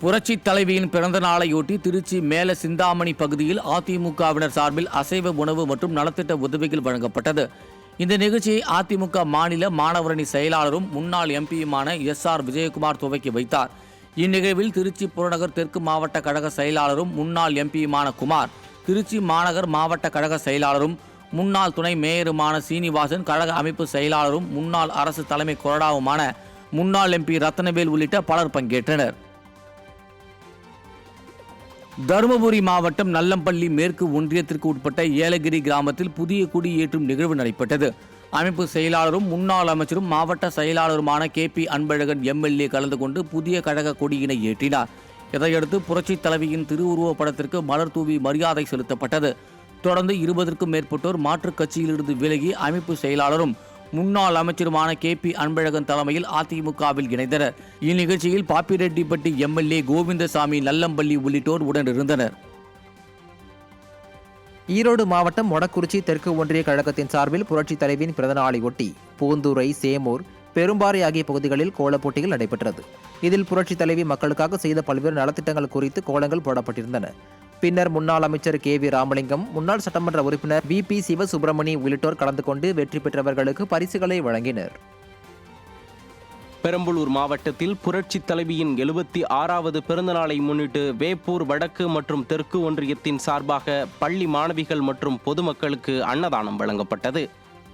புரட்சி தலைவியின் பிறந்த நாளையொட்டி திருச்சி மேல சிந்தாமணி பகுதியில் அதிமுகவினர் சார்பில் அசைவ உணவு மற்றும் நலத்திட்ட உதவிகள் வழங்கப்பட்டது. இந்த நிகழ்ச்சியை அதிமுக மாநில மாணவரணி செயலாளரும் முன்னாள் எம்பியுமான SR விஜயகுமார் துவக்கி வைத்தார். இந்நிகழ்வில் திருச்சி புறநகர் தெற்கு மாவட்ட கழக செயலாளரும் முன்னாள் எம்பியுமான குமார், திருச்சி மாநகர் மாவட்ட கழக செயலாளரும் முன்னாள் துணை மேயருமான சீனிவாசன், கழக அமைப்பு செயலாளரும் முன்னாள் அரசு தலைமை கொறடாவுமான முன்னாள் MP ரத்னவேல் உள்ளிட்ட பலர் பங்கேற்றனர். தருமபுரி மாவட்டம் நல்லம்பள்ளி மேற்கு ஒன்றியத்திற்கு உட்பட்ட ஏலகிரி கிராமத்தில் புதிய குடியேற்றும் நிகழ்வு நடைபெற்றது. அமைப்பு செயலாளரும் முன்னாள் அமைச்சரும் மாவட்ட செயலாளருமான KP அன்பழகன் MLA கலந்து கொண்டு புதிய கழக கொடியினை ஏற்றினார். இதையடுத்து புரட்சி தலைவியின் திருவுருவப் படத்திற்கு மலர் தூவி மரியாதை செலுத்தப்பட்டது. தொடர்ந்து 20க்கும் மேற்பட்டோர் மாற்றுக் கட்சியிலிருந்து விலகி அமைப்பு செயலாளரும் முன்னாள் அமைச்சருமான KP அன்பழகன் தலைமையில் அதிமுகவில் இணைந்தனர். இந்நிகழ்ச்சியில் பாப்பிரெட்டிப்பட்டி MLA கோவிந்தசாமி, நல்லம்பள்ளி உள்ளிட்டோர் உடனிருந்தனர். ஈரோடு மாவட்டம் மொடக்குறிச்சி தெற்கு ஒன்றிய கழகத்தின் சார்பில் புரட்சி தலைவியின் பிறந்தநாளையொட்டி பூந்துறை, சேமூர், பெரும்பாறை ஆகிய பகுதிகளில் கோலப் போட்டிகள் நடைபெற்றது. இதில் புரட்சி தலைவி மக்களுக்காக செய்த பல்வேறு நலத்திட்டங்கள் குறித்து கோலங்கள் போடப்பட்டிருந்தன. பின்னர் முன்னாள் அமைச்சர் KV ராமலிங்கம், முன்னாள் சட்டமன்ற உறுப்பினர் VP சிவசுப்பிரமணி உள்ளிட்டோர் கலந்து கொண்டு வெற்றி பெற்றவர்களுக்கு பரிசுகளை வழங்கினர். பெரம்பலூர் மாவட்டத்தில் புரட்சி தலைவியின் 76வது பிறந்தநாளை முன்னிட்டு வேப்பூர் வடக்கு மற்றும் தெற்கு ஒன்றியத்தின் சார்பாக பள்ளி மாணவிகள் மற்றும் பொதுமக்களுக்கு அன்னதானம் வழங்கப்பட்டது.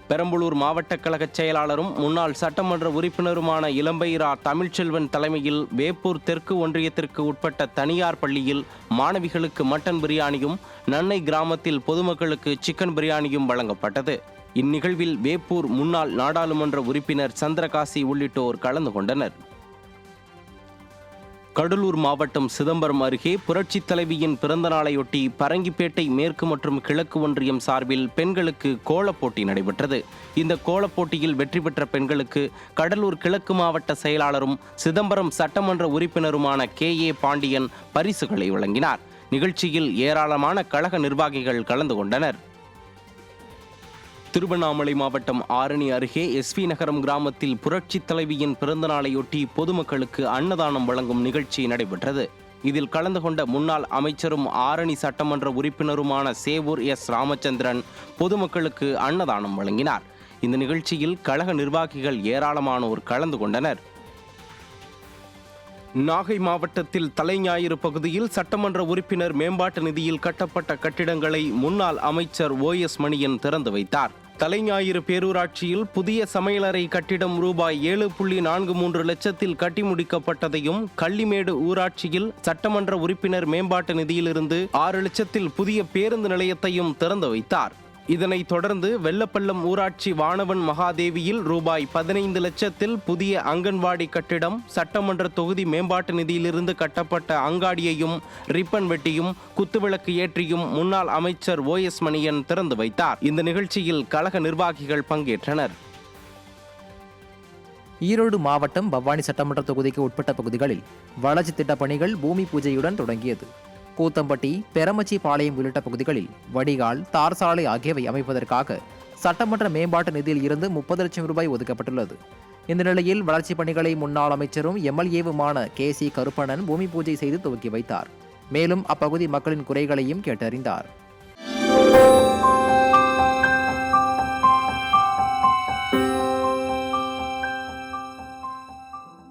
பெரம்பலூர் மாவட்ட கழக செயலாளரும் முன்னாள் சட்டமன்ற உறுப்பினருமான இளம்பைரா தமிழ்ச்செல்வன் தலைமையில் வேப்பூர் தெற்கு ஒன்றியத்திற்கு உட்பட்ட தனியார் பள்ளியில் மாணவிகளுக்கு மட்டன் பிரியாணியும், நன்னை கிராமத்தில் பொதுமக்களுக்கு சிக்கன் பிரியாணியும் வழங்கப்பட்டது. இந்நிகழ்வில் வேப்பூர் முன்னாள் நாடாளுமன்ற உறுப்பினர் சந்திரகாசி உள்ளிட்டோர் கலந்து கொண்டனர். கடலூர் மாவட்டம் சிதம்பரம் அருகே புரட்சி தலைவியின் பிறந்தநாளையொட்டி பரங்கிப்பேட்டை மேற்கு மற்றும் கிழக்கு ஒன்றியம் சார்பில் பெண்களுக்கு கோலப் போட்டி நடைபெற்றது. இந்த கோலப் போட்டியில் வெற்றி பெற்ற பெண்களுக்கு கடலூர் கிழக்கு மாவட்ட செயலாளரும் சிதம்பரம் சட்டமன்ற உறுப்பினருமான KA பாண்டியன் பரிசுகளை வழங்கினார். நிகழ்ச்சியில் ஏராளமான கழக நிர்வாகிகள் கலந்து கொண்டனர். திருவண்ணாமலை மாவட்டம் ஆரணி அருகே SV நகரம் கிராமத்தில் புரட்சி தலைவியின் பிறந்தநாளையொட்டி பொதுமக்களுக்கு அன்னதானம் வழங்கும் நிகழ்ச்சி நடைபெற்றது. இதில் கலந்து கொண்ட முன்னாள் அமைச்சரும் ஆரணி சட்டமன்ற உறுப்பினருமான சேவூர் S ராமச்சந்திரன் பொதுமக்களுக்கு அன்னதானம் வழங்கினார். இந்த நிகழ்ச்சியில் கழக நிர்வாகிகள் ஏராளமானோர் கலந்து கொண்டனர். நாகை மாவட்டத்தில் தலைஞாயிறு பகுதியில் சட்டமன்ற உறுப்பினர் மேம்பாட்டு நிதியில் கட்டப்பட்ட கட்டிடங்களை முன்னாள் அமைச்சர் OS மணியன் திறந்து வைத்தார். தலைஞாயிறு பேரூராட்சியில் புதிய சமையலறை கட்டிடம் ரூபாய் 7.43 லட்சத்தில் கட்டி முடிக்கப்பட்டதையும், கள்ளிமேடு ஊராட்சியில் சட்டமன்ற உறுப்பினர் மேம்பாட்டு நிதியிலிருந்து 6 லட்சத்தில் புதிய பேருந்து நிலையத்தையும் திறந்து வைத்தார். இதனைத் தொடர்ந்து வெள்ளப்பள்ளம் ஊராட்சி வானவன் மகாதேவியில் ரூபாய் 15 லட்சத்தில் புதிய அங்கன்வாடி கட்டிடம், சட்டமன்ற தொகுதி மேம்பாட்டு நிதியிலிருந்து கட்டப்பட்ட அங்காடியையும் ரிப்பன் வெட்டியும் குத்துவிளக்கு ஏற்றியும் முன்னாள் அமைச்சர் OS மணியன் திறந்து வைத்தார். இந்த நிகழ்ச்சியில் கழக நிர்வாகிகள் பங்கேற்றனர். ஈரோடு மாவட்டம் பவானி சட்டமன்ற தொகுதிக்கு உட்பட்ட பகுதிகளில் வளர்ச்சி திட்ட பணிகள் பூமி பூஜையுடன் தொடங்கியது. கூத்தம்பட்டி, பெரமச்சி பாளையம் உள்ளிட்ட பகுதிகளில் வடிகால், தார் சாலை ஆகியவை அமைப்பதற்காக சட்டமன்ற மேம்பாட்டு நிதியில் இருந்து 30 லட்சம் ரூபாய் ஒதுக்கப்பட்டுள்ளது. இந்த நிலையில் வளர்ச்சிப் பணிகளை முன்னாள் அமைச்சரும் MLA-வுமான KC கருப்பணன் பூமி பூஜை செய்து துவக்கி வைத்தார். மேலும் அப்பகுதி மக்களின் குறைகளையும் கேட்டறிந்தார்.